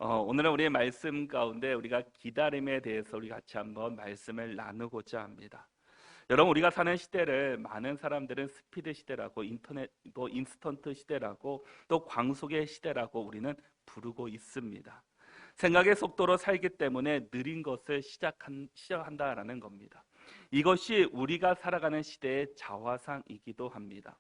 오늘은 우리의 말씀 가운데 우리가 기다림에 대해서 우리 같이 한번 말씀을 나누고자 합니다. 여러분, 우리가 사는 시대를 많은 사람들은 스피드 시대라고, 인터넷 또 인스턴트 시대라고, 또 광속의 시대라고 우리는 부르고 있습니다. 생각의 속도로 살기 때문에 느린 것을 시작한다라는 겁니다. 이것이 우리가 살아가는 시대의 자화상이기도 합니다.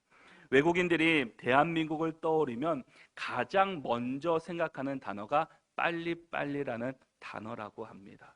외국인들이 대한민국을 떠올리면 가장 먼저 생각하는 단어가 빨리빨리라는 단어라고 합니다.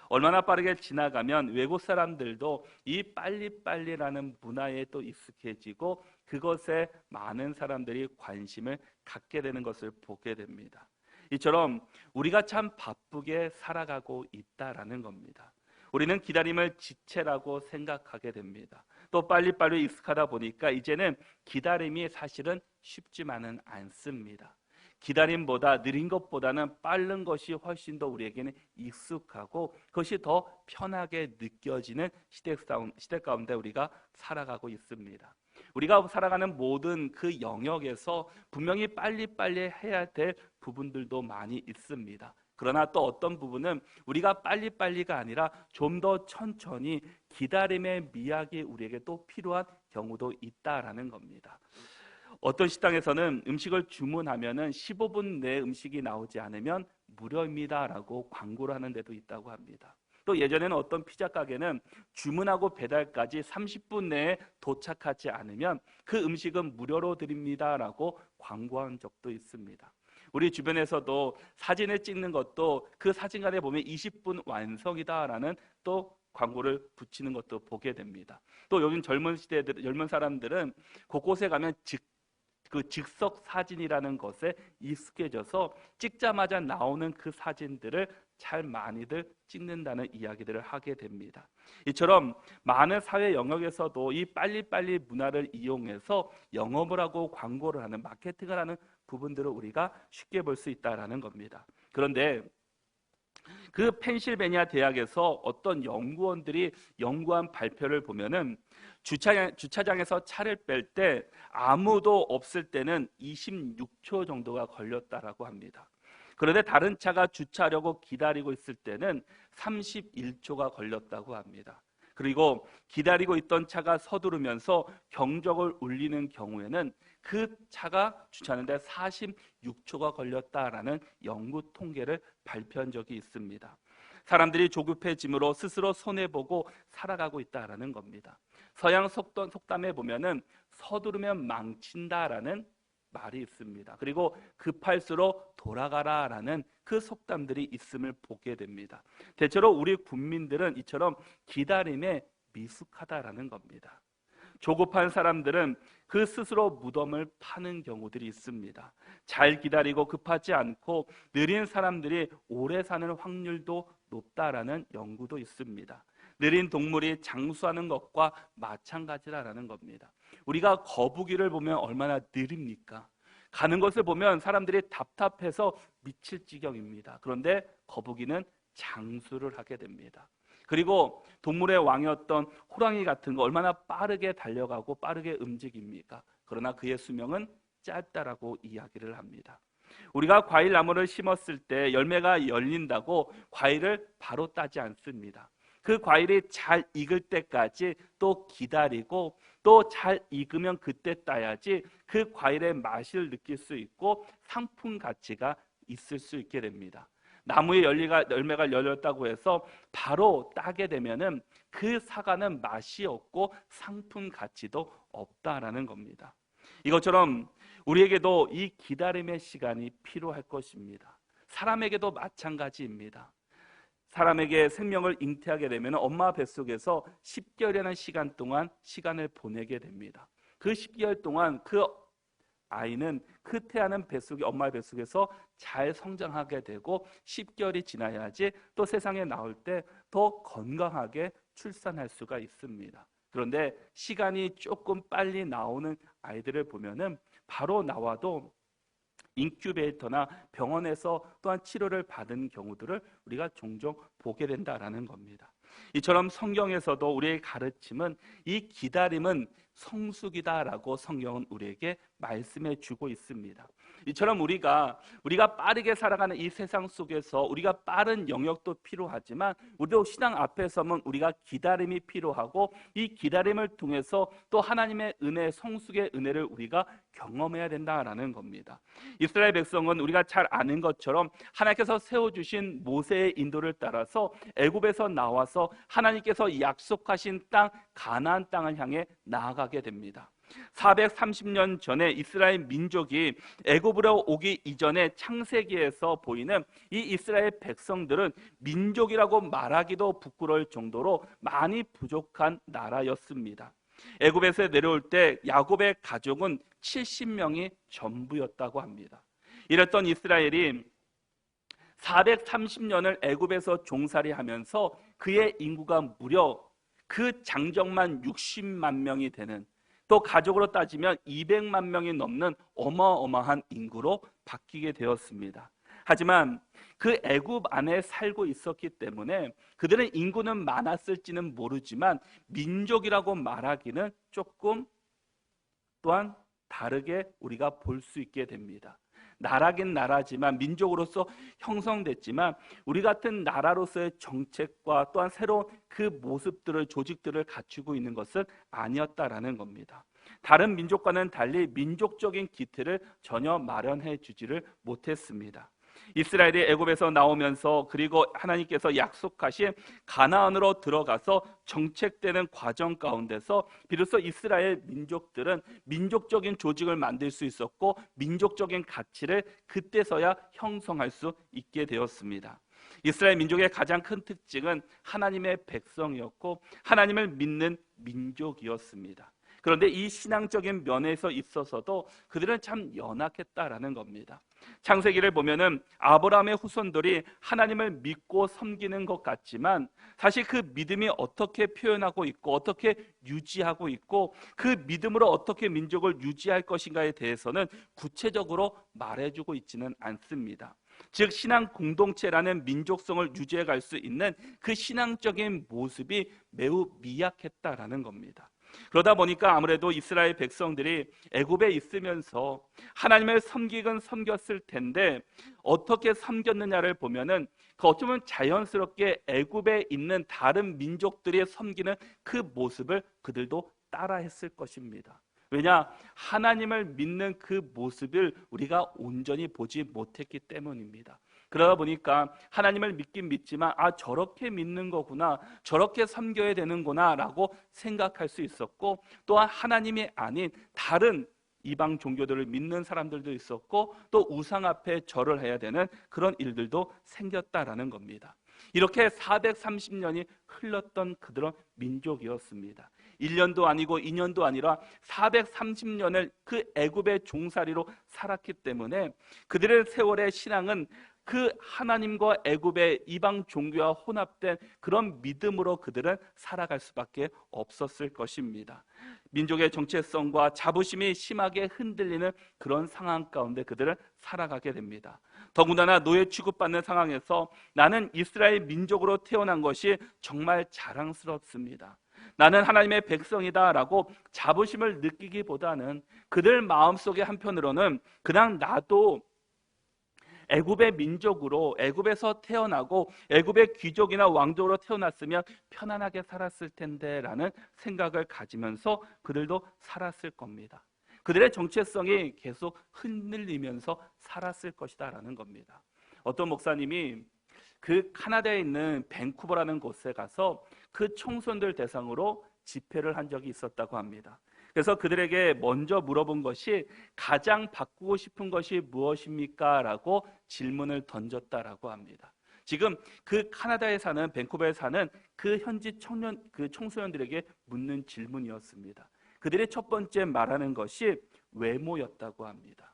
얼마나 빠르게 지나가면 외국 사람들도 이 빨리빨리라는 문화에 또 익숙해지고 그것에 많은 사람들이 관심을 갖게 되는 것을 보게 됩니다. 이처럼 우리가 참 바쁘게 살아가고 있다라는 겁니다. 우리는 기다림을 지체라고 생각하게 됩니다. 또 빨리빨리 익숙하다 보니까 이제는 기다림이 사실은 쉽지만은 않습니다. 기다림보다 느린 것보다는 빠른 것이 훨씬 더 우리에게는 익숙하고 그것이 더 편하게 느껴지는 시대 가운데 우리가 살아가고 있습니다. 우리가 살아가는 모든 그 영역에서 분명히 빨리빨리 해야 될 부분들도 많이 있습니다. 그러나 또 어떤 부분은 우리가 빨리빨리가 아니라 좀 더 천천히 기다림의 미학이 우리에게 또 필요한 경우도 있다라는 겁니다. 어떤 식당에서는 음식을 주문하면은 15분 내에 음식이 나오지 않으면 무료입니다라고 광고를 하는 데도 있다고 합니다. 또 예전에는 어떤 피자 가게는 주문하고 배달까지 30분 내에 도착하지 않으면 그 음식은 무료로 드립니다라고 광고한 적도 있습니다. 우리 주변에서도 사진을 찍는 것도 그 사진관에 보면 20분 완성이다라는 또 광고를 붙이는 것도 보게 됩니다. 또 요즘 젊은 사람들은 곳곳에 가면 즉석 사진이라는 것에 익숙해져서 찍자마자 나오는 그 사진들을 잘 많이들 찍는다는 이야기들을 하게 됩니다. 이처럼 많은 사회 영역에서도 이 빨리빨리 문화를 이용해서 영업을 하고 광고를 하는, 마케팅을 하는 부분들을 우리가 쉽게 볼 수 있다는 겁니다. 그런데 그 펜실베니아 대학에서 어떤 연구원들이 연구한 발표를 보면은 주차장에서 차를 뺄 때 아무도 없을 때는 26초 정도가 걸렸다라고 합니다. 그런데 다른 차가 주차하려고 기다리고 있을 때는 31초가 걸렸다고 합니다. 그리고 기다리고 있던 차가 서두르면서 경적을 울리는 경우에는 그 차가 주차하는데 46초가 걸렸다라는 연구 통계를 발표한 적이 있습니다. 사람들이 조급해짐으로 스스로 손해보고 살아가고 있다라는 겁니다. 서양 속담에 보면은 서두르면 망친다라는 말이 있습니다. 그리고 급할수록 돌아가라라는 그 속담들이 있음을 보게 됩니다. 대체로 우리 국민들은 이처럼 기다림에 미숙하다라는 겁니다. 조급한 사람들은 그 스스로 무덤을 파는 경우들이 있습니다. 잘 기다리고 급하지 않고 느린 사람들이 오래 사는 확률도 높다라는 연구도 있습니다. 느린 동물이 장수하는 것과 마찬가지라는 겁니다. 우리가 거북이를 보면 얼마나 느립니까? 가는 것을 보면 사람들이 답답해서 미칠 지경입니다. 그런데 거북이는 장수를 하게 됩니다. 그리고 동물의 왕이었던 호랑이 같은 거 얼마나 빠르게 달려가고 빠르게 움직입니까? 그러나 그의 수명은 짧다라고 이야기를 합니다. 우리가 과일 나무를 심었을 때 열매가 열린다고 과일을 바로 따지 않습니다. 그 과일이 잘 익을 때까지 또 기다리고 또 잘 익으면 그때 따야지 그 과일의 맛을 느낄 수 있고 상품 가치가 있을 수 있게 됩니다. 나무에 열매가 열렸다고 해서 바로 따게 되면은 그 사과는 맛이 없고 상품 가치도 없다라는 겁니다. 이것처럼 우리에게도 이 기다림의 시간이 필요할 것입니다. 사람에게도 마찬가지입니다. 사람에게 생명을 잉태하게 되면 엄마 뱃속에서 10개월이라는 시간 동안 시간을 보내게 됩니다. 그 10개월 동안 그 아이는 그 태아는 엄마의 뱃속에서 잘 성장하게 되고 10개월이 지나야지 또 세상에 나올 때 더 건강하게 출산할 수가 있습니다. 그런데 시간이 조금 빨리 나오는 아이들을 보면은 바로 나와도 인큐베이터나 병원에서 또한 치료를 받은 경우들을 우리가 종종 보게 된다라는 겁니다. 이처럼 성경에서도 우리의 가르침은 이 기다림은 성숙이다라고 성경은 우리에게 말씀해 주고 있습니다. 이처럼 우리가 빠르게 살아가는 이 세상 속에서 우리가 빠른 영역도 필요하지만 우리도 신앙 앞에 서면 우리가 기다림이 필요하고 이 기다림을 통해서 또 하나님의 은혜, 성숙의 은혜를 우리가 경험해야 된다라는 겁니다. 이스라엘 백성은 우리가 잘 아는 것처럼 하나님께서 세워주신 모세의 인도를 따라서 애굽에서 나와서 하나님께서 약속하신 땅 가나안 땅을 향해 나아가게 됩니다. 430년 전에 이스라엘 민족이 애굽으로 오기 이전에 창세기에서 보이는 이 이스라엘 백성들은 민족이라고 말하기도 부끄러울 정도로 많이 부족한 나라였습니다. 애굽에서 내려올 때 야곱의 가족은 70명이 전부였다고 합니다. 이랬던 이스라엘이 430년을 애굽에서 종살이하면서 그의 인구가 무려 그 장정만 60만 명이 되는, 또 가족으로 따지면 200만 명이 넘는 어마어마한 인구로 바뀌게 되었습니다. 하지만 그 애굽 안에 살고 있었기 때문에 그들은 인구는 많았을지는 모르지만 민족이라고 말하기는 조금 또한 다르게 우리가 볼 수 있게 됩니다. 나라긴 나라지만 민족으로서 형성됐지만 우리 같은 나라로서의 정책과 또한 새로운 그 모습들을, 조직들을 갖추고 있는 것은 아니었다라는 겁니다. 다른 민족과는 달리 민족적인 기틀을 전혀 마련해 주지를 못했습니다. 이스라엘이 애굽에서 나오면서 그리고 하나님께서 약속하신 가나안으로 들어가서 정책되는 과정 가운데서 비로소 이스라엘 민족들은 민족적인 조직을 만들 수 있었고 민족적인 가치를 그때서야 형성할 수 있게 되었습니다. 이스라엘 민족의 가장 큰 특징은 하나님의 백성이었고 하나님을 믿는 민족이었습니다. 그런데 이 신앙적인 면에서 있어서도 그들은 참 연약했다라는 겁니다. 창세기를 보면은 아브라함의 후손들이 하나님을 믿고 섬기는 것 같지만 사실 그 믿음이 어떻게 표현하고 있고 어떻게 유지하고 있고 그 믿음으로 어떻게 민족을 유지할 것인가에 대해서는 구체적으로 말해주고 있지는 않습니다. 즉 신앙 공동체라는 민족성을 유지해 갈 수 있는 그 신앙적인 모습이 매우 미약했다라는 겁니다. 그러다 보니까 아무래도 이스라엘 백성들이 애굽에 있으면서 하나님을 섬기긴 섬겼을 텐데 어떻게 섬겼느냐를 보면은 그 어쩌면 자연스럽게 애굽에 있는 다른 민족들이 섬기는 그 모습을 그들도 따라했을 것입니다. 왜냐? 하나님을 믿는 그 모습을 우리가 온전히 보지 못했기 때문입니다. 그러다 보니까 하나님을 믿긴 믿지만 저렇게 믿는 거구나, 저렇게 섬겨야 되는구나 라고 생각할 수 있었고 또한 하나님이 아닌 다른 이방 종교들을 믿는 사람들도 있었고 또 우상 앞에 절을 해야 되는 그런 일들도 생겼다라는 겁니다. 이렇게 430년이 흘렀던 그들은 민족이었습니다. 1년도 아니고 2년도 아니라 430년을 그 애굽의 종살이로 살았기 때문에 그들의 세월의 신앙은 그 하나님과 애굽의 이방 종교와 혼합된 그런 믿음으로 그들은 살아갈 수밖에 없었을 것입니다. 민족의 정체성과 자부심이 심하게 흔들리는 그런 상황 가운데 그들은 살아가게 됩니다. 더군다나 노예 취급받는 상황에서 나는 이스라엘 민족으로 태어난 것이 정말 자랑스럽습니다. 나는 하나님의 백성이다 라고 자부심을 느끼기보다는 그들 마음속에 한편으로는 그냥 나도 애굽의 민족으로 애굽에서 태어나고 애굽의 귀족이나 왕족으로 태어났으면 편안하게 살았을 텐데 라는 생각을 가지면서 그들도 살았을 겁니다. 그들의 정체성이 계속 흔들리면서 살았을 것이다 라는 겁니다. 어떤 목사님이 그 카나다에 있는 밴쿠버라는 곳에 가서 그 청소년들 대상으로 집회를 한 적이 있었다고 합니다. 그래서 그들에게 먼저 물어본 것이 가장 바꾸고 싶은 것이 무엇입니까? 라고 질문을 던졌다라고 합니다. 지금 그 카나다에 사는 밴쿠버에 사는 그 현지 청소년들에게 묻는 질문이었습니다. 그들의 첫 번째 말하는 것이 외모였다고 합니다.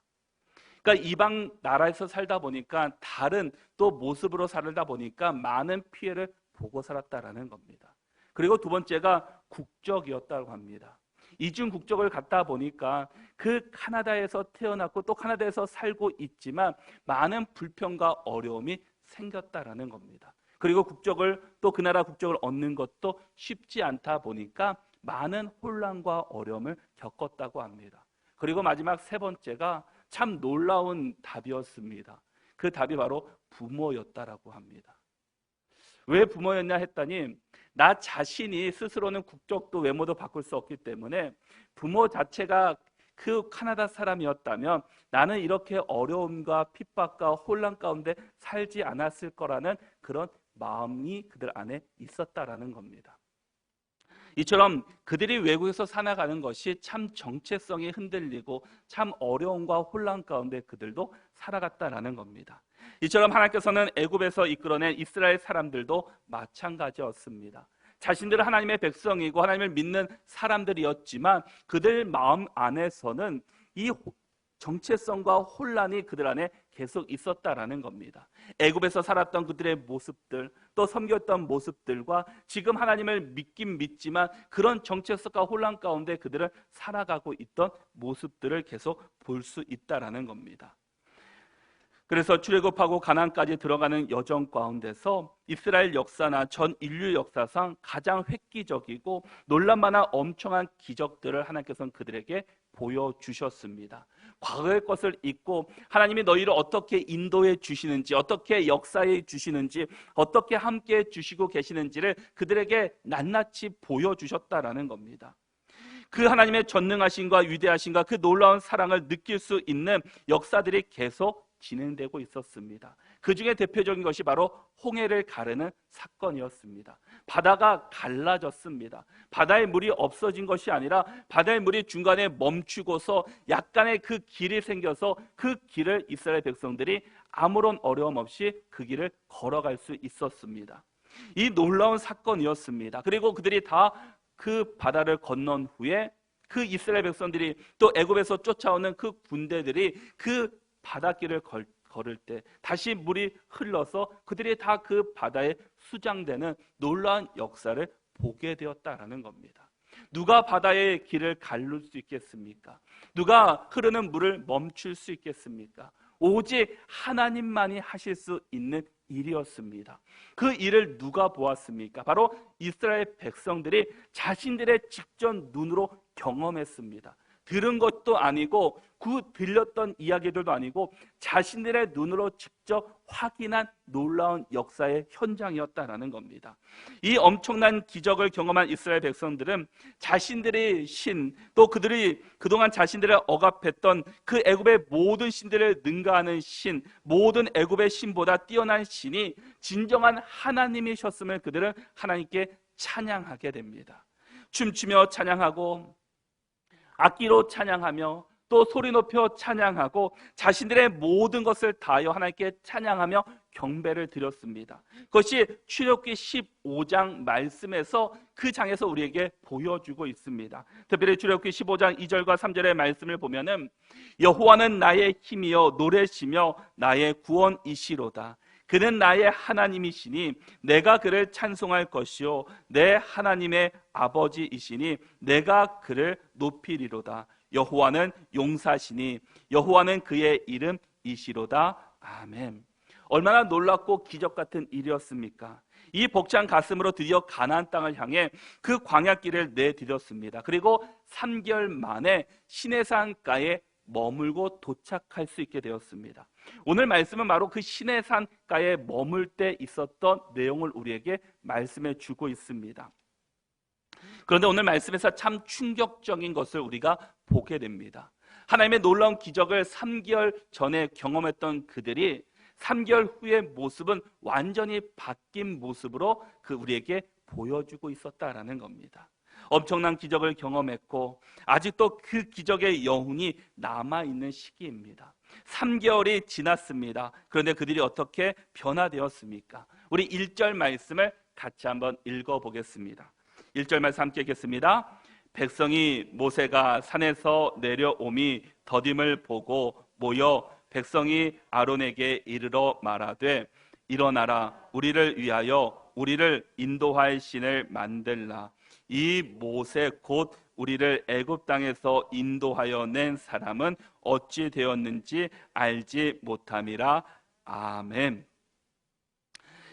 그러니까 이방 나라에서 살다 보니까 다른 또 모습으로 살다 보니까 많은 피해를 보고 살았다라는 겁니다. 그리고 두 번째가 국적이었다고 합니다. 이중 국적을 갖다 보니까 그 카나다에서 태어났고 또 카나다에서 살고 있지만 많은 불편과 어려움이 생겼다라는 겁니다. 그리고 국적을 또 그 나라 국적을 얻는 것도 쉽지 않다 보니까 많은 혼란과 어려움을 겪었다고 합니다. 그리고 마지막 세 번째가 참 놀라운 답이었습니다. 그 답이 바로 부모였다라고 합니다. 왜 부모였냐 했더니 나 자신이 스스로는 국적도 외모도 바꿀 수 없기 때문에 부모 자체가 그 카나다 사람이었다면 나는 이렇게 어려움과 핍박과 혼란 가운데 살지 않았을 거라는 그런 마음이 그들 안에 있었다라는 겁니다. 이처럼 그들이 외국에서 살아가는 것이 참 정체성이 흔들리고 참 어려움과 혼란 가운데 그들도 살아갔다라는 겁니다. 이처럼 하나님께서는 애굽에서 이끌어낸 이스라엘 사람들도 마찬가지였습니다. 자신들은 하나님의 백성이고 하나님을 믿는 사람들이었지만 그들 마음 안에서는 이 정체성과 혼란이 그들 안에 계속 있었다라는 겁니다. 애굽에서 살았던 그들의 모습들, 또 섬겼던 모습들과 지금 하나님을 믿긴 믿지만 그런 정체성과 혼란 가운데 그들은 살아가고 있던 모습들을 계속 볼 수 있다라는 겁니다. 그래서 출애굽하고 가나안까지 들어가는 여정 가운데서 이스라엘 역사나 전 인류 역사상 가장 획기적이고 놀랄만한 엄청난 기적들을 하나님께서는 그들에게 보여주셨습니다. 과거의 것을 잊고 하나님이 너희를 어떻게 인도해 주시는지, 어떻게 역사해 주시는지, 어떻게 함께해 주시고 계시는지를 그들에게 낱낱이 보여주셨다라는 겁니다. 그 하나님의 전능하심과 위대하심과 그 놀라운 사랑을 느낄 수 있는 역사들이 계속 진행되고 있었습니다. 그 중에 대표적인 것이 바로 홍해를 가르는 사건이었습니다. 바다가 갈라졌습니다. 바다의 물이 없어진 것이 아니라 바다의 물이 중간에 멈추고서 약간의 그 길이 생겨서 그 길을 이스라엘 백성들이 아무런 어려움 없이 그 길을 걸어갈 수 있었습니다. 이 놀라운 사건이었습니다. 그리고 그들이 다 그 바다를 건넌 후에 그 이스라엘 백성들이 또 애굽에서 쫓아오는 그 군대들이 그 바닷길을 걸을 때 다시 물이 흘러서 그들이 다 그 바다에 수장되는 놀라운 역사를 보게 되었다라는 겁니다. 누가 바다의 길을 가를 수 있겠습니까? 누가 흐르는 물을 멈출 수 있겠습니까? 오직 하나님만이 하실 수 있는 일이었습니다. 그 일을 누가 보았습니까? 바로 이스라엘 백성들이 자신들의 직접 눈으로 경험했습니다. 들은 것도 아니고 들렸던 이야기들도 아니고 자신들의 눈으로 직접 확인한 놀라운 역사의 현장이었다라는 겁니다. 이 엄청난 기적을 경험한 이스라엘 백성들은 자신들의 신, 또 그들이 그동안 자신들을 억압했던 그 애굽의 모든 신들을 능가하는 신, 모든 애굽의 신보다 뛰어난 신이 진정한 하나님이셨음을 그들은 하나님께 찬양하게 됩니다. 춤추며 찬양하고 악기로 찬양하며 또 소리 높여 찬양하고 자신들의 모든 것을 다하여 하나님께 찬양하며 경배를 드렸습니다. 그것이 출애굽기 15장 말씀에서 그 장에서 우리에게 보여주고 있습니다. 특별히 출애굽기 15장 2절과 3절의 말씀을 보면은 여호와는 나의 힘이여 노래시며 나의 구원이시로다. 그는 나의 하나님이시니 내가 그를 찬송할 것이요 내 하나님의 아버지이시니 내가 그를 높이리로다. 여호와는 용사시니 여호와는 그의 이름이시로다. 아멘. 얼마나 놀랍고 기적 같은 일이었습니까? 이 벅찬 가슴으로 드디어 가나안 땅을 향해 그 광야길을 내디뎠습니다. 그리고 3개월 만에 시내산가에 머물고 도착할 수 있게 되었습니다. 오늘 말씀은 바로 그 시내산가에 머물 때 있었던 내용을 우리에게 말씀해 주고 있습니다. 그런데 오늘 말씀에서 참 충격적인 것을 우리가 보게 됩니다. 하나님의 놀라운 기적을 3개월 전에 경험했던 그들이 3개월 후의 모습은 완전히 바뀐 모습으로 우리에게 보여주고 있었다라는 겁니다. 엄청난 기적을 경험했고 아직도 그 기적의 여운이 남아있는 시기입니다. 3개월이 지났습니다. 그런데 그들이 어떻게 변화되었습니까? 우리 1절 말씀을 같이 한번 읽어보겠습니다. 1절 말씀 함께 읽겠습니다. 백성이 모세가 산에서 내려오미 더딤을 보고 모여 백성이 아론에게 이르러 말하되 일어나라 우리를 위하여 우리를 인도할 신을 만들라. 이 모세 곧 우리를 애굽 땅에서 인도하여 낸 사람은 어찌 되었는지 알지 못함이라. 아멘.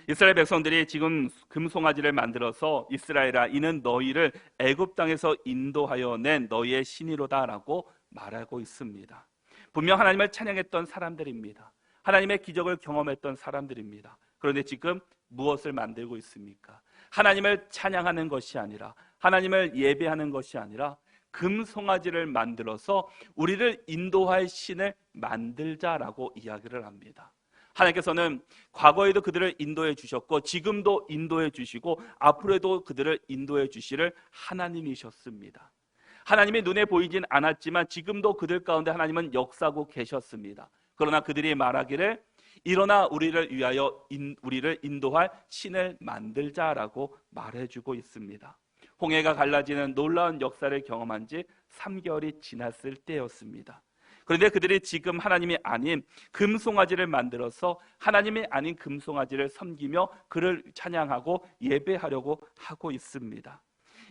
이스라엘 백성들이 지금 금송아지를 만들어서 이스라엘아 이는 너희를 애굽 땅에서 인도하여 낸 너희의 신이로다라고 말하고 있습니다. 분명 하나님을 찬양했던 사람들입니다. 하나님의 기적을 경험했던 사람들입니다. 그런데 지금 무엇을 만들고 있습니까? 하나님을 찬양하는 것이 아니라, 하나님을 예배하는 것이 아니라 금송아지를 만들어서 우리를 인도할 신을 만들자라고 이야기를 합니다. 하나님께서는 과거에도 그들을 인도해 주셨고 지금도 인도해 주시고 앞으로도 그들을 인도해 주시를 하나님이셨습니다. 하나님이 눈에 보이진 않았지만 지금도 그들 가운데 하나님은 역사하고 계셨습니다. 그러나 그들이 말하기를 일어나 우리를 위하여 우리를 인도할 신을 만들자라고 말해주고 있습니다. 홍해가 갈라지는 놀라운 역사를 경험한 지 3개월이 지났을 때였습니다. 그런데 그들이 지금 하나님이 아닌 금송아지를 만들어서 하나님이 아닌 금송아지를 섬기며 그를 찬양하고 예배하려고 하고 있습니다.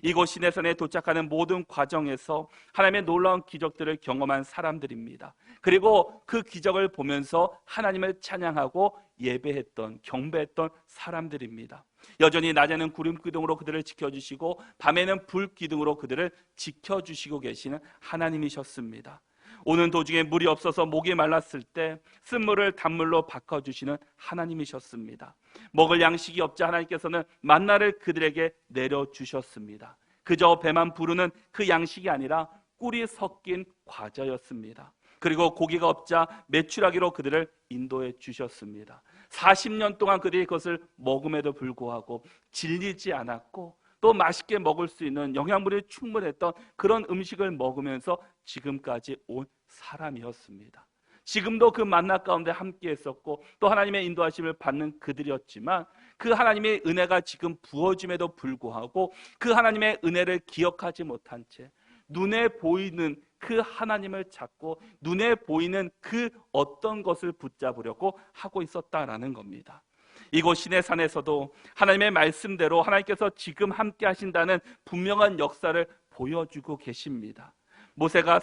이곳 시내산에 도착하는 모든 과정에서 하나님의 놀라운 기적들을 경험한 사람들입니다. 그리고 그 기적을 보면서 하나님을 찬양하고 예배했던, 경배했던 사람들입니다. 여전히 낮에는 구름 기둥으로 그들을 지켜주시고 밤에는 불 기둥으로 그들을 지켜주시고 계시는 하나님이셨습니다. 오는 도중에 물이 없어서 목이 말랐을 때 쓴물을 단물로 바꿔주시는 하나님이셨습니다. 먹을 양식이 없자 하나님께서는 만나를 그들에게 내려주셨습니다. 그저 배만 부르는 그 양식이 아니라 꿀이 섞인 과자였습니다. 그리고 고기가 없자 메추라기로 그들을 인도해 주셨습니다. 40년 동안 그들이 그것을 먹음에도 불구하고 질리지 않았고 또 맛있게 먹을 수 있는 영양분이 충분했던 그런 음식을 먹으면서 지금까지 온 사람이었습니다. 지금도 그 만나 가운데 함께 했었고 또 하나님의 인도하심을 받는 그들이었지만 그 하나님의 은혜가 지금 부어짐에도 불구하고 그 하나님의 은혜를 기억하지 못한 채 눈에 보이는 그 하나님을 찾고 눈에 보이는 그 어떤 것을 붙잡으려고 하고 있었다라는 겁니다. 이곳 시내산에서도 하나님의 말씀대로 하나님께서 지금 함께 하신다는 분명한 역사를 보여주고 계십니다. 모세가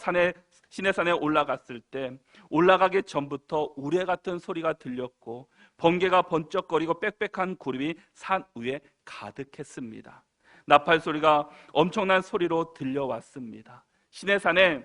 시내산에 올라갔을 때 올라가기 전부터 우레 같은 소리가 들렸고 번개가 번쩍거리고 빽빽한 구름이 산 위에 가득했습니다. 나팔 소리가 엄청난 소리로 들려왔습니다. 시내산에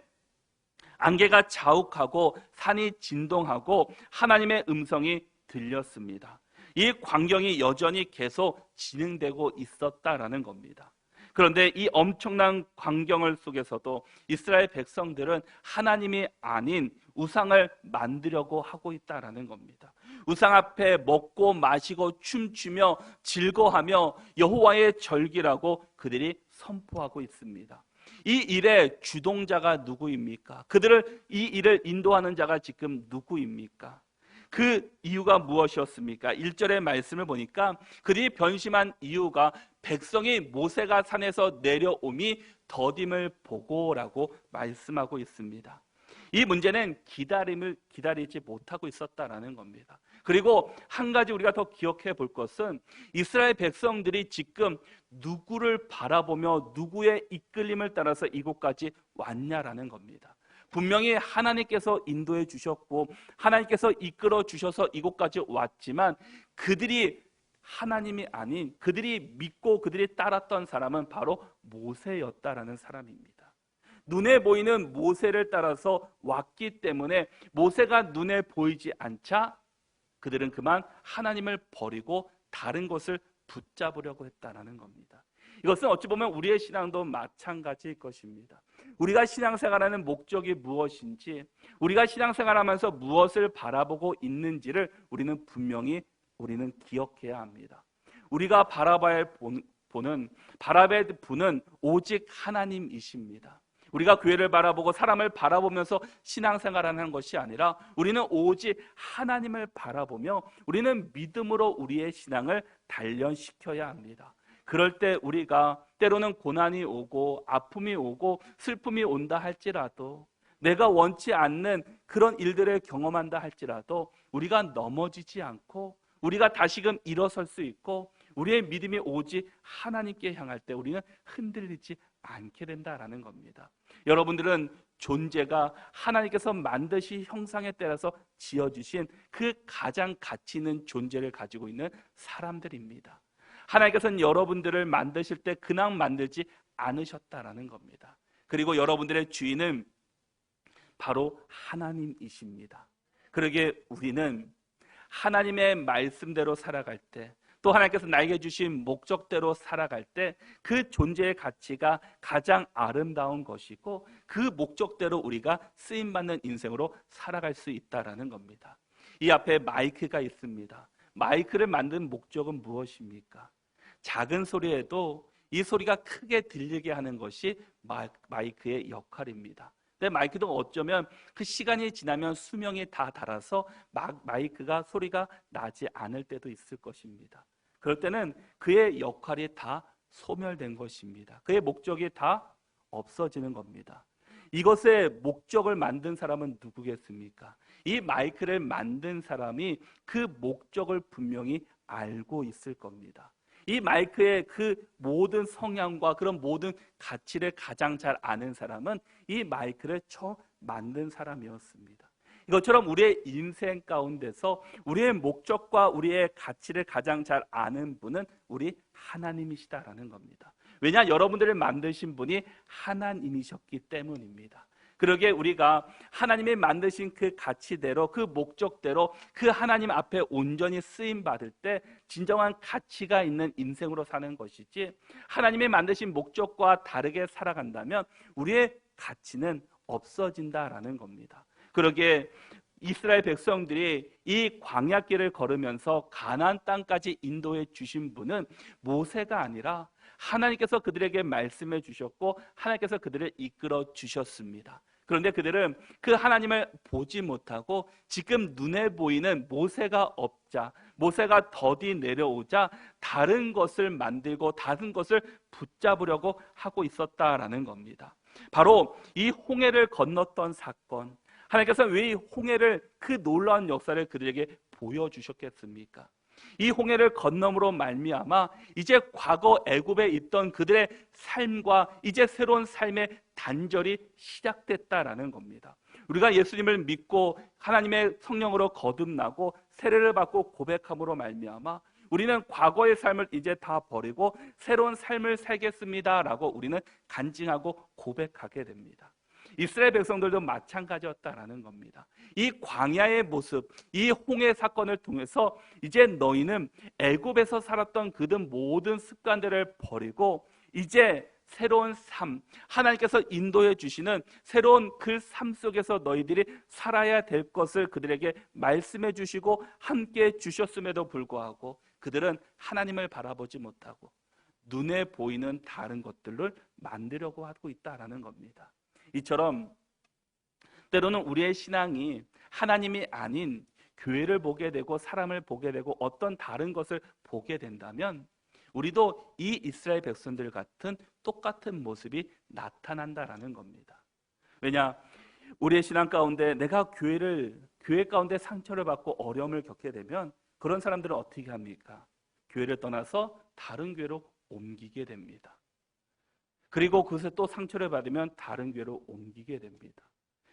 안개가 자욱하고 산이 진동하고 하나님의 음성이 들렸습니다. 이 광경이 여전히 계속 진행되고 있었다라는 겁니다. 그런데 이 엄청난 광경을 속에서도 이스라엘 백성들은 하나님이 아닌 우상을 만들려고 하고 있다라는 겁니다. 우상 앞에 먹고 마시고 춤추며 즐거워하며 여호와의 절기라고 그들이 선포하고 있습니다. 이 일의 주동자가 누구입니까? 그들을 이 일을 인도하는 자가 지금 누구입니까? 그 이유가 무엇이었습니까? 1절의 말씀을 보니까 그들이 변심한 이유가 백성이 모세가 산에서 내려옴이 더딤을 보고라고 말씀하고 있습니다. 이 문제는 기다리지 못하고 있었다라는 겁니다. 그리고 한 가지 우리가 더 기억해 볼 것은 이스라엘 백성들이 지금 누구를 바라보며 누구의 이끌림을 따라서 이곳까지 왔냐라는 겁니다. 분명히 하나님께서 인도해 주셨고 하나님께서 이끌어 주셔서 이곳까지 왔지만 그들이 하나님이 아닌 그들이 믿고 그들이 따랐던 사람은 바로 모세였다라는 사람입니다. 눈에 보이는 모세를 따라서 왔기 때문에 모세가 눈에 보이지 않자 그들은 그만 하나님을 버리고 다른 것을 붙잡으려고 했다라는 겁니다. 이것은 어찌 보면 우리의 신앙도 마찬가지일 것입니다. 우리가 신앙생활하는 목적이 무엇인지, 우리가 신앙생활하면서 무엇을 바라보고 있는지를 우리는 분명히 기억해야 합니다. 우리가 바라봐야 할 분은 오직 하나님이십니다. 우리가 교회를 바라보고 사람을 바라보면서 신앙생활하는 것이 아니라 우리는 오직 하나님을 바라보며 우리는 믿음으로 우리의 신앙을 단련시켜야 합니다. 그럴 때 우리가 때로는 고난이 오고 아픔이 오고 슬픔이 온다 할지라도 내가 원치 않는 그런 일들을 경험한다 할지라도 우리가 넘어지지 않고 우리가 다시금 일어설 수 있고 우리의 믿음이 오직 하나님께 향할 때 우리는 흔들리지 않게 된다라는 겁니다. 여러분들은 존재가 하나님께서 만드신 형상에 따라서 지어주신 그 가장 가치 있는 존재를 가지고 있는 사람들입니다. 하나님께서는 여러분들을 만드실 때 그냥 만들지 않으셨다라는 겁니다. 그리고 여러분들의 주인은 바로 하나님이십니다. 그러기에 우리는 하나님의 말씀대로 살아갈 때, 또 하나님께서 나에게 주신 목적대로 살아갈 때 그 존재의 가치가 가장 아름다운 것이고, 그 목적대로 우리가 쓰임받는 인생으로 살아갈 수 있다는 겁니다. 이 앞에 마이크가 있습니다. 마이크를 만든 목적은 무엇입니까? 작은 소리에도 이 소리가 크게 들리게 하는 것이 마이크의 역할입니다. 근데 마이크도 어쩌면 그 시간이 지나면 수명이 다 닳아서 마이크가 소리가 나지 않을 때도 있을 것입니다. 그럴 때는 그의 역할이 다 소멸된 것입니다. 그의 목적이 다 없어지는 겁니다. 이것의 목적을 만든 사람은 누구겠습니까? 이 마이크를 만든 사람이 그 목적을 분명히 알고 있을 겁니다. 이 마이크의 그 모든 성향과 그런 모든 가치를 가장 잘 아는 사람은 이 마이크를 처음 만든 사람이었습니다. 이것처럼 우리의 인생 가운데서 우리의 목적과 우리의 가치를 가장 잘 아는 분은 우리 하나님이시다라는 겁니다. 왜냐? 여러분들을 만드신 분이 하나님이셨기 때문입니다. 그러기에 우리가 하나님이 만드신 그 가치대로, 그 목적대로 그 하나님 앞에 온전히 쓰임받을 때 진정한 가치가 있는 인생으로 사는 것이지, 하나님이 만드신 목적과 다르게 살아간다면 우리의 가치는 없어진다라는 겁니다. 그러기에 이스라엘 백성들이 이 광야길을 걸으면서 가나안 땅까지 인도해 주신 분은 모세가 아니라 하나님께서 그들에게 말씀해 주셨고 하나님께서 그들을 이끌어 주셨습니다. 그런데 그들은 그 하나님을 보지 못하고 지금 눈에 보이는 모세가 없자, 모세가 더디 내려오자 다른 것을 만들고 다른 것을 붙잡으려고 하고 있었다라는 겁니다. 바로 이 홍해를 건넜던 사건, 하나님께서 왜 이 홍해를, 그 놀라운 역사를 그들에게 보여주셨겠습니까? 이 홍해를 건너므로 말미암아 이제 과거 애굽에 있던 그들의 삶과 이제 새로운 삶의 단절이 시작됐다라는 겁니다. 우리가 예수님을 믿고 하나님의 성령으로 거듭나고 세례를 받고 고백함으로 말미암아 우리는 과거의 삶을 이제 다 버리고 새로운 삶을 살겠습니다라고 우리는 간증하고 고백하게 됩니다. 이스라엘 백성들도 마찬가지였다라는 겁니다. 이 광야의 모습, 이 홍해 사건을 통해서 이제 너희는 애굽에서 살았던 그들 모든 습관들을 버리고 이제 새로운 삶, 하나님께서 인도해 주시는 새로운 그 삶 속에서 너희들이 살아야 될 것을 그들에게 말씀해 주시고 함께 주셨음에도 불구하고 그들은 하나님을 바라보지 못하고 눈에 보이는 다른 것들을 만들려고 하고 있다라는 겁니다. 이처럼 때로는 우리의 신앙이 하나님이 아닌 교회를 보게 되고 사람을 보게 되고 어떤 다른 것을 보게 된다면 우리도 이 이스라엘 백성들 같은 똑같은 모습이 나타난다라는 겁니다. 왜냐? 우리의 신앙 가운데 내가 교회 가운데 상처를 받고 어려움을 겪게 되면 그런 사람들은 어떻게 합니까? 교회를 떠나서 다른 교회로 옮기게 됩니다. 그리고 그것에 또 상처를 받으면 다른 교회로 옮기게 됩니다.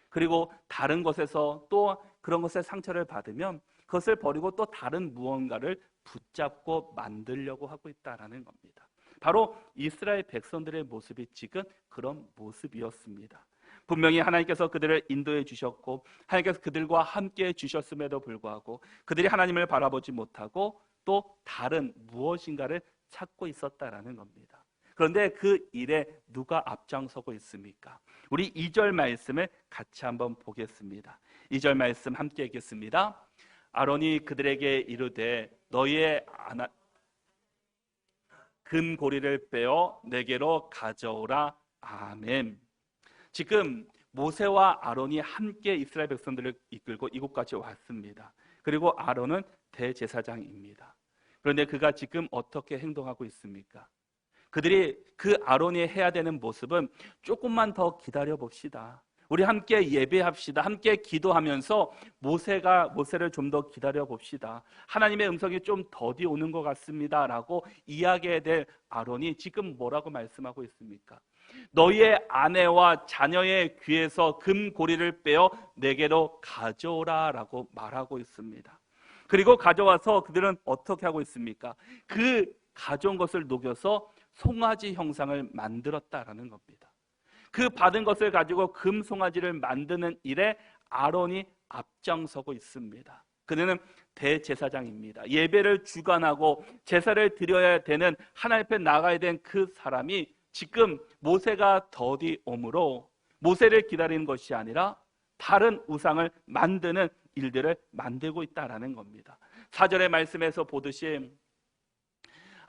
그리고 다른 곳에서 또 그런 것에 상처를 받으면 그것을 버리고 또 다른 무언가를 붙잡고 만들려고 하고 있다는 겁니다. 바로 이스라엘 백성들의 모습이 지금 그런 모습이었습니다. 분명히 하나님께서 그들을 인도해 주셨고 하나님께서 그들과 함께 주셨음에도 불구하고 그들이 하나님을 바라보지 못하고 또 다른 무엇인가를 찾고 있었다는 겁니다. 그런데 그 일에 누가 앞장서고 있습니까? 우리 2절 말씀을 같이 한번 보겠습니다. 2절 말씀 함께 읽겠습니다. 아론이 그들에게 이르되 너희의 금고리를 빼어 내게로 가져오라. 아멘. 지금 모세와 아론이 함께 이스라엘 백성들을 이끌고 이곳까지 왔습니다. 그리고 아론은 대제사장입니다. 그런데 그가 지금 어떻게 행동하고 있습니까? 그들이 그 아론이 해야 되는 모습은 조금만 더 기다려 봅시다. 우리 함께 예배합시다. 함께 기도하면서 모세를 좀 더 기다려 봅시다. 하나님의 음성이 좀 더디 오는 것 같습니다. 라고 이야기해야 될 아론이 지금 뭐라고 말씀하고 있습니까? 너희의 아내와 자녀의 귀에서 금고리를 빼어 내게로 가져오라 라고 말하고 있습니다. 그리고 가져와서 그들은 어떻게 하고 있습니까? 그 가져온 것을 녹여서 송아지 형상을 만들었다라는 겁니다. 그 받은 것을 가지고 금송아지를 만드는 일에 아론이 앞장서고 있습니다. 그는 대제사장입니다. 예배를 주관하고 제사를 드려야 되는 하나님 앞에 나가야 된 그 사람이 지금 모세가 더디 오므로 모세를 기다리는 것이 아니라 다른 우상을 만드는 일들을 만들고 있다라는 겁니다. 4절의 말씀에서 보듯이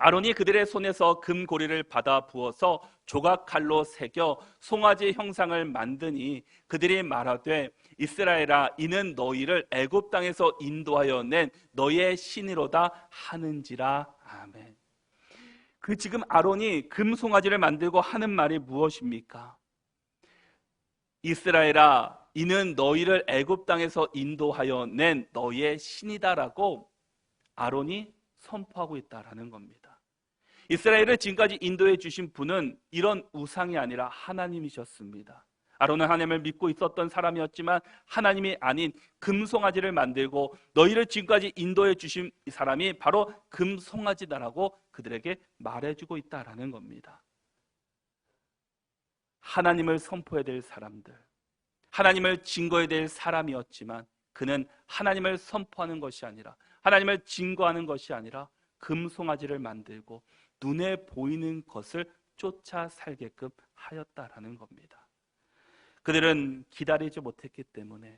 아론이 그들의 손에서 금고리를 받아 부어서 조각칼로 새겨 송아지 형상을 만드니 그들이 말하되 이스라엘아 이는 너희를 애굽 땅에서 인도하여 낸 너희의 신이로다 하는지라. 아멘. 그 지금 아론이 금송아지를 만들고 하는 말이 무엇입니까? 이스라엘아 이는 너희를 애굽 땅에서 인도하여 낸 너희의 신이다라고 아론이 선포하고 있다라는 겁니다. 이스라엘을 지금까지 인도해 주신 분은 이런 우상이 아니라 하나님이셨습니다. 아론은 하나님을 믿고 있었던 사람이었지만 하나님이 아닌 금송아지를 만들고 너희를 지금까지 인도해 주신 이 사람이 바로 금송아지다라고 그들에게 말해주고 있다라는 겁니다. 하나님을 선포해야 될 사람들, 하나님을 증거해야 될 사람이었지만 그는 하나님을 선포하는 것이 아니라 하나님을 증거하는 것이 아니라 금송아지를 만들고 눈에 보이는 것을 쫓아 살게끔 하였다라는 겁니다. 그들은 기다리지 못했기 때문에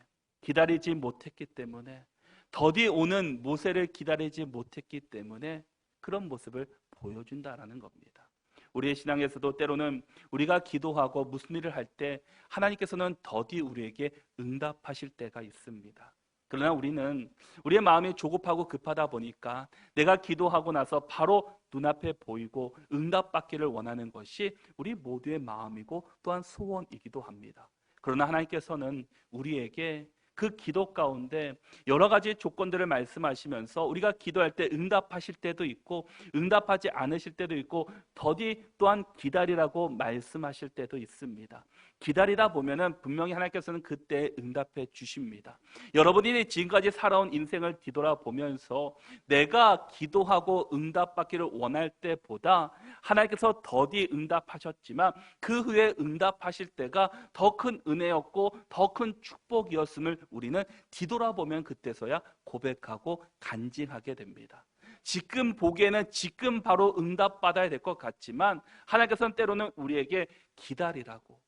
더디 오는 모세를 기다리지 못했기 때문에 그런 모습을 보여준다라는 겁니다. 우리의 신앙에서도 때로는 우리가 기도하고 무슨 일을 할 때 하나님께서는 더디 우리에게 응답하실 때가 있습니다. 그러나 우리는 우리의 마음이 조급하고 급하다 보니까 내가 기도하고 나서 바로 눈앞에 보이고 응답받기를 원하는 것이 우리 모두의 마음이고 또한 소원이기도 합니다. 그러나 하나님께서는 우리에게 그 기도 가운데 여러 가지 조건들을 말씀하시면서 우리가 기도할 때 응답하실 때도 있고 응답하지 않으실 때도 있고 더디 또한 기다리라고 말씀하실 때도 있습니다. 기다리다 보면은 분명히 하나님께서는 그때 응답해 주십니다. 여러분이 지금까지 살아온 인생을 뒤돌아보면서 내가 기도하고 응답받기를 원할 때보다 하나님께서 더디 응답하셨지만 그 후에 응답하실 때가 더 큰 은혜였고 더 큰 축복이었음을 우리는 뒤돌아보면 그때서야 고백하고 간증하게 됩니다. 지금 보기에는 지금 바로 응답받아야 될 것 같지만 하나님께서는 때로는 우리에게 기다리라고,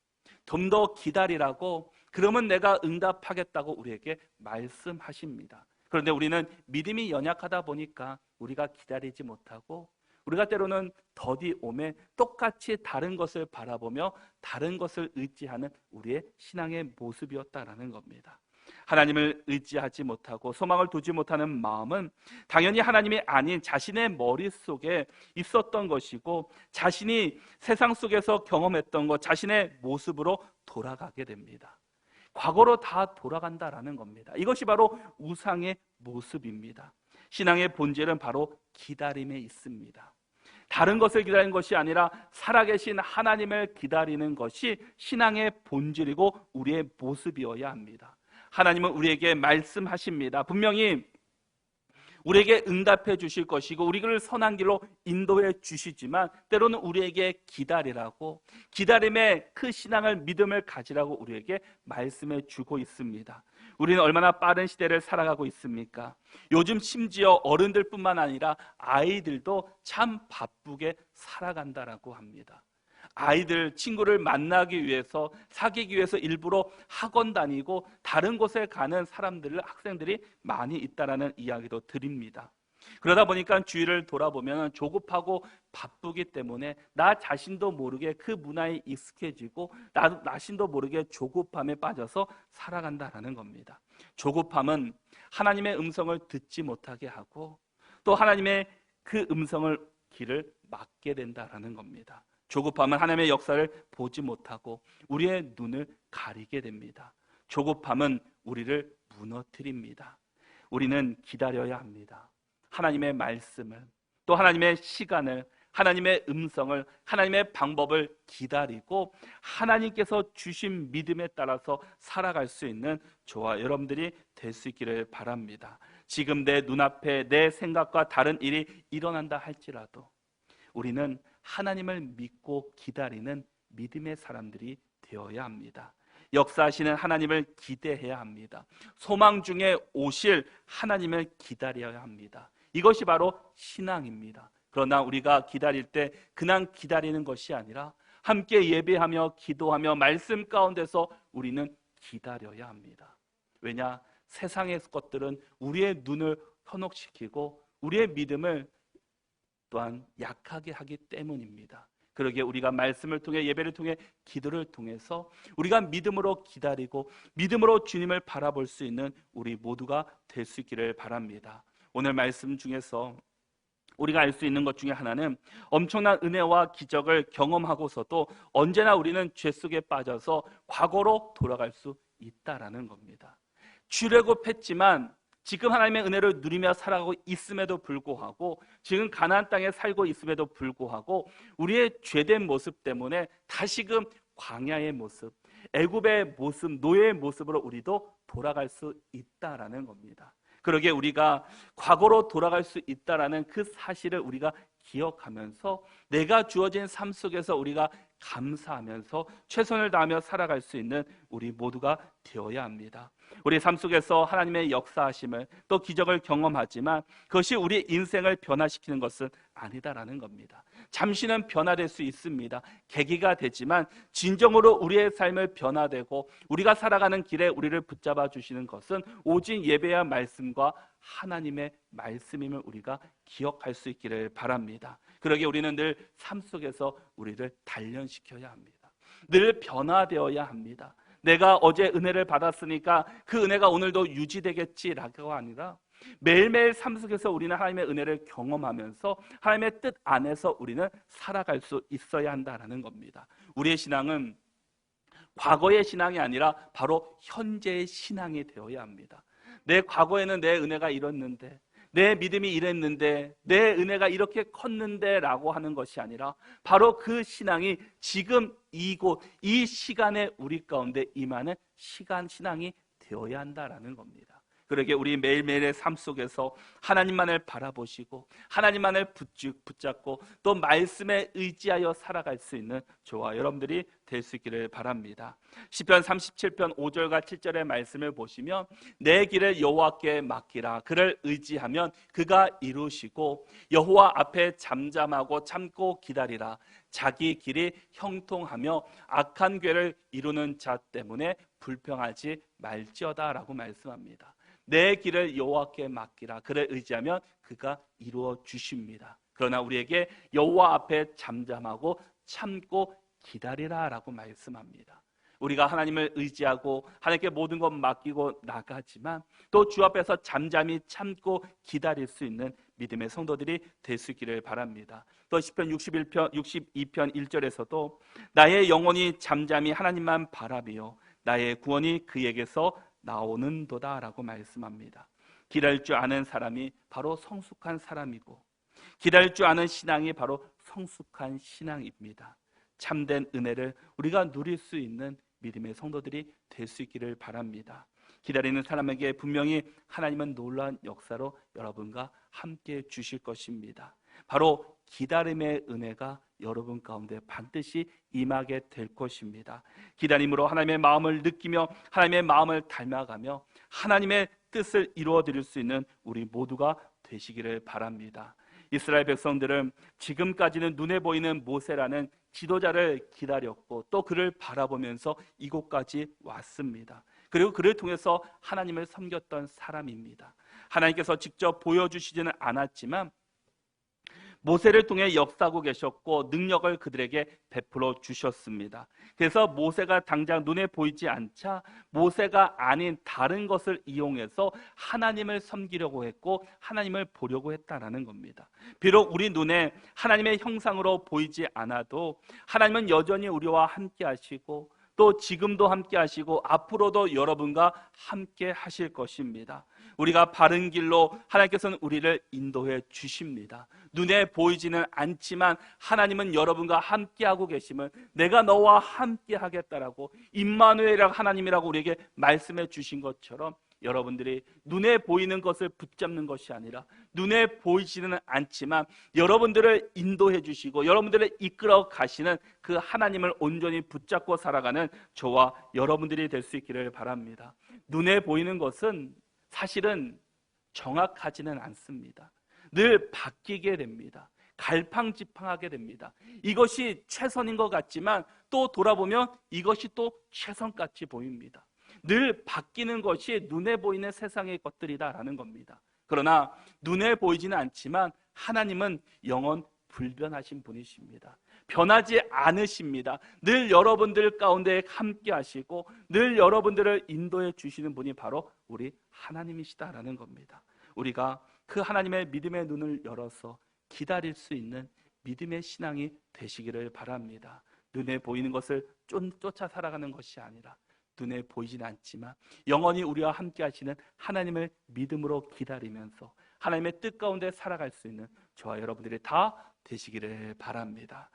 좀 더 기다리라고, 그러면 내가 응답하겠다고 우리에게 말씀하십니다. 그런데 우리는 믿음이 연약하다 보니까 우리가 기다리지 못하고 우리가 때로는 더디 오매 똑같이 다른 것을 바라보며 다른 것을 의지하는 우리의 신앙의 모습이었다라는 겁니다. 하나님을 의지하지 못하고 소망을 두지 못하는 마음은 당연히 하나님이 아닌 자신의 머릿속에 있었던 것이고 자신이 세상 속에서 경험했던 것, 자신의 모습으로 돌아가게 됩니다. 과거로 다 돌아간다라는 겁니다. 이것이 바로 우상의 모습입니다. 신앙의 본질은 바로 기다림에 있습니다. 다른 것을 기다리는 것이 아니라 살아계신 하나님을 기다리는 것이 신앙의 본질이고 우리의 모습이어야 합니다. 하나님은 우리에게 말씀하십니다. 분명히 우리에게 응답해 주실 것이고 우리를 선한 길로 인도해 주시지만 때로는 우리에게 기다리라고, 기다림의 그 신앙을 믿음을 가지라고 우리에게 말씀해 주고 있습니다. 우리는 얼마나 빠른 시대를 살아가고 있습니까? 요즘 심지어 어른들뿐만 아니라 아이들도 참 바쁘게 살아간다라고 합니다. 아이들, 친구를 만나기 위해서, 사귀기 위해서 일부러 학원 다니고 다른 곳에 가는 사람들, 학생들이 많이 있다라는 이야기도 드립니다. 그러다 보니까 주위를 돌아보면 조급하고 바쁘기 때문에 나 자신도 모르게 그 문화에 익숙해지고 나 자신도 모르게 조급함에 빠져서 살아간다라는 겁니다. 조급함은 하나님의 음성을 듣지 못하게 하고 또 하나님의 그 음성을 길을 막게 된다라는 겁니다. 조급함은 하나님의 역사를 보지 못하고 우리의 눈을 가리게 됩니다. 조급함은 우리를 무너뜨립니다. 우리는 기다려야 합니다. 하나님의 말씀을, 또 하나님의 시간을, 하나님의 음성을, 하나님의 방법을 기다리고 하나님께서 주신 믿음에 따라서 살아갈 수 있는 저와 여러분들이 될 수 있기를 바랍니다. 지금 내 눈앞에 내 생각과 다른 일이 일어난다 할지라도 우리는 하나님을 믿고 기다리는 믿음의 사람들이 되어야 합니다. 역사하시는 하나님을 기대해야 합니다. 소망 중에 오실 하나님을 기다려야 합니다. 이것이 바로 신앙입니다. 그러나 우리가 기다릴 때 그냥 기다리는 것이 아니라 함께 예배하며 기도하며 말씀 가운데서 우리는 기다려야 합니다. 왜냐? 세상의 것들은 우리의 눈을 현혹시키고 우리의 믿음을 또한 약하게 하기 때문입니다. 그러기에 우리가 말씀을 통해 예배를 통해 기도를 통해서 우리가 믿음으로 기다리고 믿음으로 주님을 바라볼 수 있는 우리 모두가 될 수 있기를 바랍니다. 오늘 말씀 중에서 우리가 알 수 있는 것 중에 하나는 엄청난 은혜와 기적을 경험하고서도 언제나 우리는 죄 속에 빠져서 과거로 돌아갈 수 있다라는 겁니다. 출애굽했지만 지금 하나님의 은혜를 누리며 살아가고 있음에도 불구하고 지금 가나안 땅에 살고 있음에도 불구하고 우리의 죄된 모습 때문에 다시금 광야의 모습, 애굽의 모습, 노예의 모습으로 우리도 돌아갈 수 있다라는 겁니다. 그러기에 우리가 과거로 돌아갈 수 있다라는 그 사실을 우리가 기억하면서 내가 주어진 삶 속에서 우리가 감사하면서 최선을 다하며 살아갈 수 있는 우리 모두가 되어야 합니다. 우리 삶 속에서 하나님의 역사하심을 또 기적을 경험하지만 그것이 우리 인생을 변화시키는 것은 아니다라는 겁니다. 잠시는 변화될 수 있습니다. 계기가 되지만 진정으로 우리의 삶을 변화되고 우리가 살아가는 길에 우리를 붙잡아 주시는 것은 오직 예배와 말씀과 하나님의 말씀임을 우리가 기억할 수 있기를 바랍니다. 그러기에 우리는 늘 삶 속에서 우리를 단련시켜야 합니다. 늘 변화되어야 합니다. 내가 어제 은혜를 받았으니까 그 은혜가 오늘도 유지되겠지라고가 아니라 매일매일 삶 속에서 우리는 하나님의 은혜를 경험하면서 하나님의 뜻 안에서 우리는 살아갈 수 있어야 한다는 겁니다. 우리의 신앙은 과거의 신앙이 아니라 바로 현재의 신앙이 되어야 합니다. 내 과거에는 내 은혜가 이랬는데, 내 믿음이 이랬는데, 내 은혜가 이렇게 컸는데 라고 하는 것이 아니라 바로 그 신앙이 지금 이곳 이 시간에 우리 가운데 임하는 신앙이 되어야 한다라는 겁니다. 그러기에 우리 매일매일의 삶 속에서 하나님만을 바라보시고 하나님만을 붙잡고 또 말씀에 의지하여 살아갈 수 있는 저와 여러분들이 될 수 있기를 바랍니다. 시편 37편 5절과 7절의 말씀을 보시면 내 길을 여호와께 맡기라. 그를 의지하면 그가 이루시고 여호와 앞에 잠잠하고 참고 기다리라. 자기 길이 형통하며 악한 궤를 이루는 자 때문에 불평하지 말지어다 라고 말씀합니다. 내 길을 여호와께 맡기라. 그를 의지하면 그가 이루어 주십니다. 그러나 우리에게 여호와 앞에 잠잠하고 참고 기다리라 라고 말씀합니다. 우리가 하나님을 의지하고 하나님께 모든 것 맡기고 나가지만 또 주 앞에서 잠잠히 참고 기다릴 수 있는 믿음의 성도들이 될 수 있기를 바랍니다. 또 시편 62편 1절에서도 나의 영혼이 잠잠히 하나님만 바라며 나의 구원이 그에게서 나오는도다 라고 말씀합니다. 기다릴 줄 아는 사람이 바로 성숙한 사람이고 기다릴 줄 아는 신앙이 바로 성숙한 신앙입니다. 참된 은혜를 우리가 누릴 수 있는 믿음의 성도들이 될 수 있기를 바랍니다. 기다리는 사람에게 분명히 하나님은 놀라운 역사로 여러분과 함께 주실 것입니다. 바로 기다림의 은혜가 여러분 가운데 반드시 임하게 될 것입니다. 기다림으로 하나님의 마음을 느끼며 하나님의 마음을 닮아가며 하나님의 뜻을 이루어 드릴 수 있는 우리 모두가 되시기를 바랍니다. 이스라엘 백성들은 지금까지는 눈에 보이는 모세라는 지도자를 기다렸고 또 그를 바라보면서 이곳까지 왔습니다. 그리고 그를 통해서 하나님을 섬겼던 사람입니다. 하나님께서 직접 보여주시지는 않았지만 모세를 통해 역사하고 계셨고 능력을 그들에게 베풀어 주셨습니다. 그래서 모세가 당장 눈에 보이지 않자 모세가 아닌 다른 것을 이용해서 하나님을 섬기려고 했고 하나님을 보려고 했다라는 겁니다. 비록 우리 눈에 하나님의 형상으로 보이지 않아도 하나님은 여전히 우리와 함께 하시고 또 지금도 함께 하시고 앞으로도 여러분과 함께 하실 것입니다. 우리가 바른 길로 하나님께서는 우리를 인도해 주십니다. 눈에 보이지는 않지만 하나님은 여러분과 함께하고 계심을 내가 너와 함께 하겠다라고 임마누엘이라고 하나님이라고 우리에게 말씀해 주신 것처럼 여러분들이 눈에 보이는 것을 붙잡는 것이 아니라 눈에 보이지는 않지만 여러분들을 인도해 주시고 여러분들을 이끌어 가시는 그 하나님을 온전히 붙잡고 살아가는 저와 여러분들이 될 수 있기를 바랍니다. 눈에 보이는 것은 사실은 정확하지는 않습니다. 늘 바뀌게 됩니다. 갈팡지팡하게 됩니다. 이것이 최선인 것 같지만 또 돌아보면 이것이 또 최선같이 보입니다. 늘 바뀌는 것이 눈에 보이는 세상의 것들이다라는 겁니다. 그러나 눈에 보이지는 않지만 하나님은 영원 불변하신 분이십니다. 변하지 않으십니다. 늘 여러분들 가운데 함께 하시고 늘 여러분들을 인도해 주시는 분이 바로 우리 하나님이시다라는 겁니다. 우리가 그 하나님의 믿음의 눈을 열어서 기다릴 수 있는 믿음의 신앙이 되시기를 바랍니다. 눈에 보이는 것을 쫓아 살아가는 것이 아니라 눈에 보이지는 않지만 영원히 우리와 함께 하시는 하나님을 믿음으로 기다리면서 하나님의 뜻 가운데 살아갈 수 있는 저와 여러분들이 다 되시기를 바랍니다.